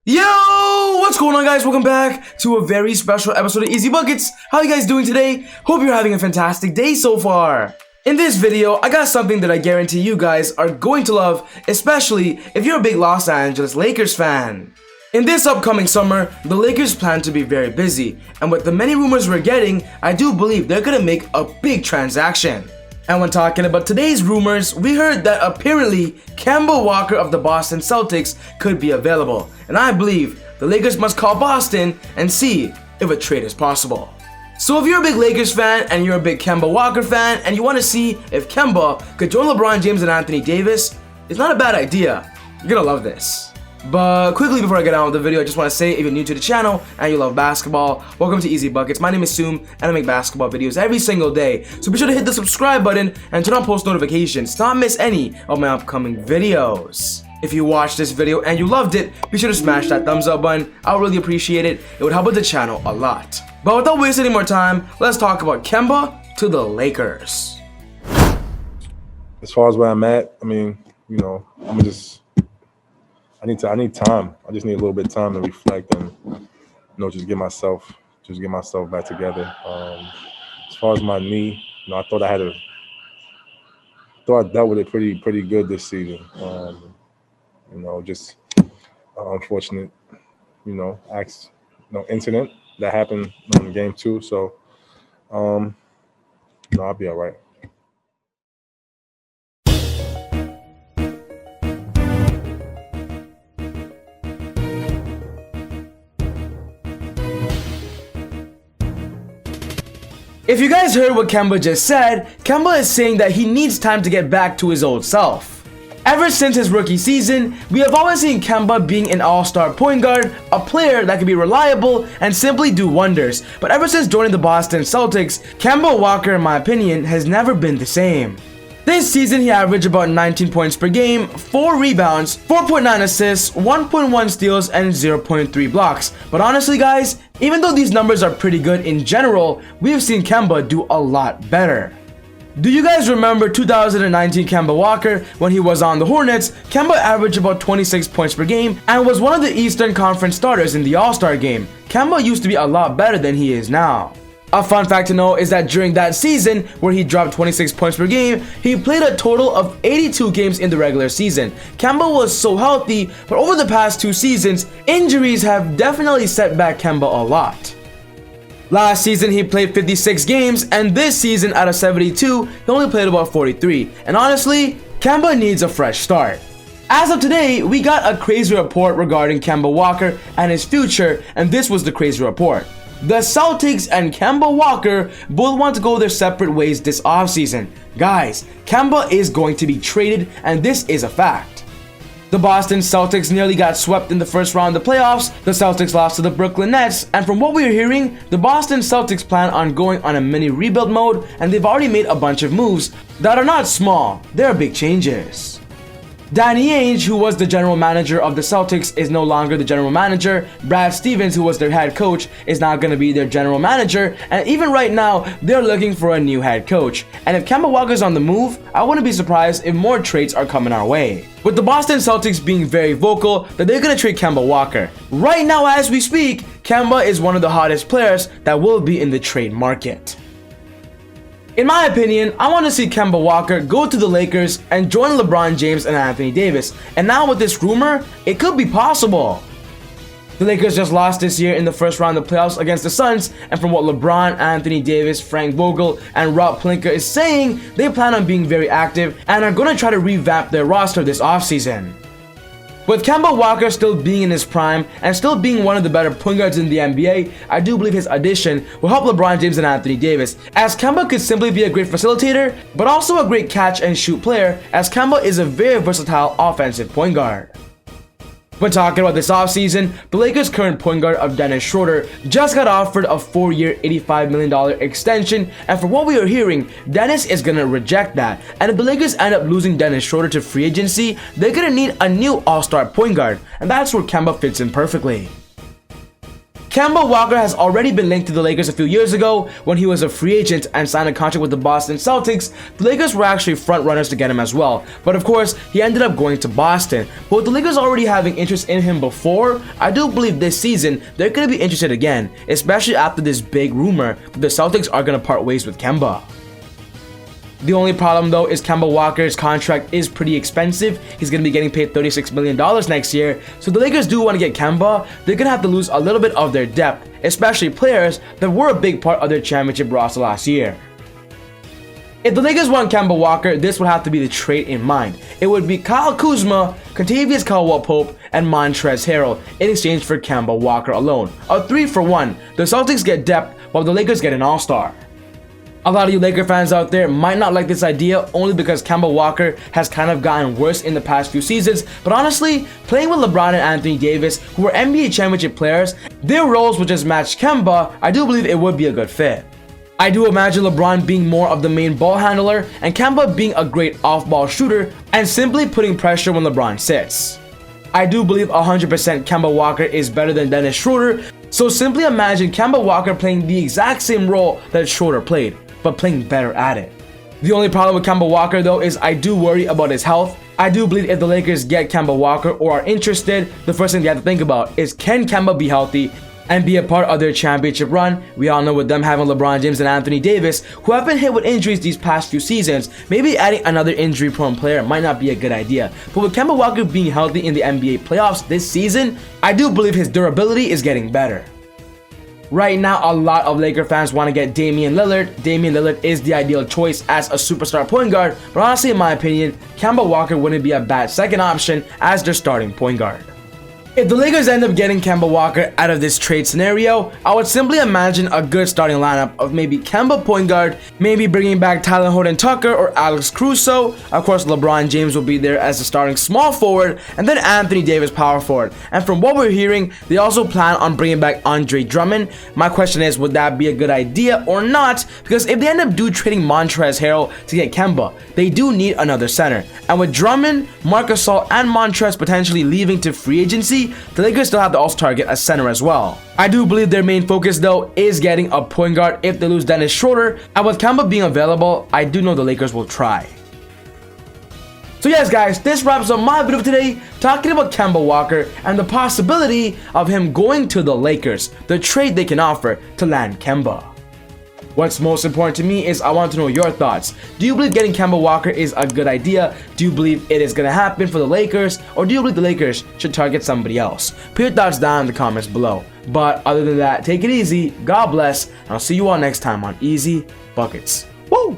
Yo, what's going on, guys? Welcome back to a very special episode of Easy Buckets. How you guys doing today? Hope you're having a fantastic day so far. In this video, I got something that I guarantee you guys are going to love, especially if you're a big Los Angeles Lakers fan. In this upcoming summer, the Lakers plan to be very busy, and with the many rumors we're getting, I do believe they're gonna make a big transaction. And when talking about today's rumors, we heard that apparently Kemba Walker of the Boston Celtics could be available. And I believe the Lakers must call Boston and see if a trade is possible. So if you're a big Lakers fan and you're a big Kemba Walker fan and you want to see if Kemba could join LeBron James and Anthony Davis, it's not a bad idea. You're gonna love this. But quickly before I get on with the video, I just want to say if you're new to the channel and you love basketball, welcome to Easy Buckets. My name is Soom and I make basketball videos every single day. So be sure to hit the subscribe button and turn on post notifications to not miss any of my upcoming videos. If you watched this video and you loved it, be sure to smash that thumbs up button. I would really appreciate it. It would help with the channel a lot. But without wasting any more time, let's talk about Kemba to the Lakers. As far as where I'm at, I mean, I need time. I just need a little bit of time to reflect and, just get myself back together. As far as my knee, I thought I dealt with it pretty good this season. Just unfortunate, incident that happened in game 2. So, I'll be all right. If you guys heard what Kemba just said, Kemba is saying that he needs time to get back to his old self. Ever since his rookie season, we have always seen Kemba being an all-star point guard, a player that can be reliable and simply do wonders. But ever since joining the Boston Celtics, Kemba Walker, in my opinion, has never been the same. This season, he averaged about 19 points per game, 4 rebounds, 4.9 assists, 1.1 steals, and 0.3 blocks. But honestly, guys, even though these numbers are pretty good in general, we've seen Kemba do a lot better. Do you guys remember 2019 Kemba Walker when he was on the Hornets? Kemba averaged about 26 points per game and was one of the Eastern Conference starters in the All-Star game. Kemba used to be a lot better than he is now. A fun fact to know is that during that season, where he dropped 26 points per game, he played a total of 82 games in the regular season. Kemba was so healthy, but over the past 2 seasons, injuries have definitely set back Kemba a lot. Last season, he played 56 games, and this season, out of 72, he only played about 43. And honestly, Kemba needs a fresh start. As of today, we got a crazy report regarding Kemba Walker and his future, and this was the crazy report. The Celtics and Kemba Walker both want to go their separate ways this offseason. Guys, Kemba is going to be traded, and this is a fact. The Boston Celtics nearly got swept in the first round of the playoffs. The Celtics lost to the Brooklyn Nets, and from what we are hearing, the Boston Celtics plan on going on a mini rebuild mode, and they've already made a bunch of moves that are not small, they're big changes. Danny Ainge, who was the general manager of the Celtics, is no longer the general manager. Brad Stevens, who was their head coach, is now going to be their general manager. And even right now, they're looking for a new head coach. And if Kemba Walker's on the move, I wouldn't be surprised if more trades are coming our way. With the Boston Celtics being very vocal that they're going to trade Kemba Walker. Right now, as we speak, Kemba is one of the hottest players that will be in the trade market. In my opinion, I want to see Kemba Walker go to the Lakers and join LeBron James and Anthony Davis. And now with this rumor, it could be possible. The Lakers just lost this year in the first round of the playoffs against the Suns, and from what LeBron, Anthony Davis, Frank Vogel, and Rob Pelinka is saying, they plan on being very active and are going to try to revamp their roster this offseason. With Kemba Walker still being in his prime and still being one of the better point guards in the NBA, I do believe his addition will help LeBron James and Anthony Davis, as Kemba could simply be a great facilitator, but also a great catch and shoot player, as Kemba is a very versatile offensive point guard. When talking about this offseason, the Lakers' current point guard of Dennis Schroeder just got offered a 4-year, $85 million extension, and from what we are hearing, Dennis is gonna reject that. And if the Lakers end up losing Dennis Schroeder to free agency, they're gonna need a new all-star point guard, and that's where Kemba fits in perfectly. Kemba Walker has already been linked to the Lakers a few years ago when he was a free agent and signed a contract with the Boston Celtics. The Lakers were actually front runners to get him as well, but of course he ended up going to Boston. But with the Lakers already having interest in him before, I do believe this season they're going to be interested again, especially after this big rumor that the Celtics are going to part ways with Kemba. The only problem though is Kemba Walker's contract is pretty expensive. He's going to be getting paid $36 million next year. So the Lakers do want to get Kemba. They're going to have to lose a little bit of their depth, especially players that were a big part of their championship roster last year. If the Lakers want Kemba Walker, this would have to be the trade in mind. It would be Kyle Kuzma, Kentavious Caldwell-Pope, and Montrezl Harrell in exchange for Kemba Walker alone. A 3-for-1. The Celtics get depth while the Lakers get an all-star. A lot of you Laker fans out there might not like this idea only because Kemba Walker has kind of gotten worse in the past few seasons, but honestly, playing with LeBron and Anthony Davis, who are NBA championship players, their roles would just match Kemba. I do believe it would be a good fit. I do imagine LeBron being more of the main ball handler and Kemba being a great off-ball shooter and simply putting pressure when LeBron sits. I do believe 100% Kemba Walker is better than Dennis Schroeder, so simply imagine Kemba Walker playing the exact same role that Schroeder played, but playing better at it. The only problem with Kemba Walker though is I do worry about his health. I do believe if the Lakers get Kemba Walker or are interested, the first thing they have to think about is can Kemba be healthy and be a part of their championship run. We all know with them having LeBron James and Anthony Davis, who have been hit with injuries these past few seasons, maybe adding another injury-prone player might not be a good idea. But with Kemba Walker being healthy in the NBA playoffs this season, I do believe his durability is getting better. Right now, a lot of Laker fans want to get Damian Lillard. Damian Lillard is the ideal choice as a superstar point guard, but honestly, in my opinion, Kemba Walker wouldn't be a bad second option as their starting point guard. If the Lakers end up getting Kemba Walker out of this trade scenario, I would simply imagine a good starting lineup of maybe Kemba point guard, maybe bringing back Tyler Horton-Tucker or Alex Caruso. Of course, LeBron James will be there as the starting small forward, and then Anthony Davis power forward. And from what we're hearing, they also plan on bringing back Andre Drummond. My question is, would that be a good idea or not? Because if they end up trading Montrezl Harrell to get Kemba, they do need another center. And with Drummond, Marc Gasol, and Montrezl potentially leaving to free agency, the Lakers still have to also target a center as well. I do believe their main focus though is getting a point guard if they lose Dennis Schroeder, and with Kemba being available, I do know the Lakers will try. So yes guys, this wraps up my video today talking about Kemba Walker and the possibility of him going to the Lakers, the trade they can offer to land Kemba. What's most important to me is I want to know your thoughts. Do you believe getting Kemba Walker is a good idea? Do you believe it is going to happen for the Lakers? Or do you believe the Lakers should target somebody else? Put your thoughts down in the comments below. But other than that, take it easy, God bless, and I'll see you all next time on Easy Buckets. Woo!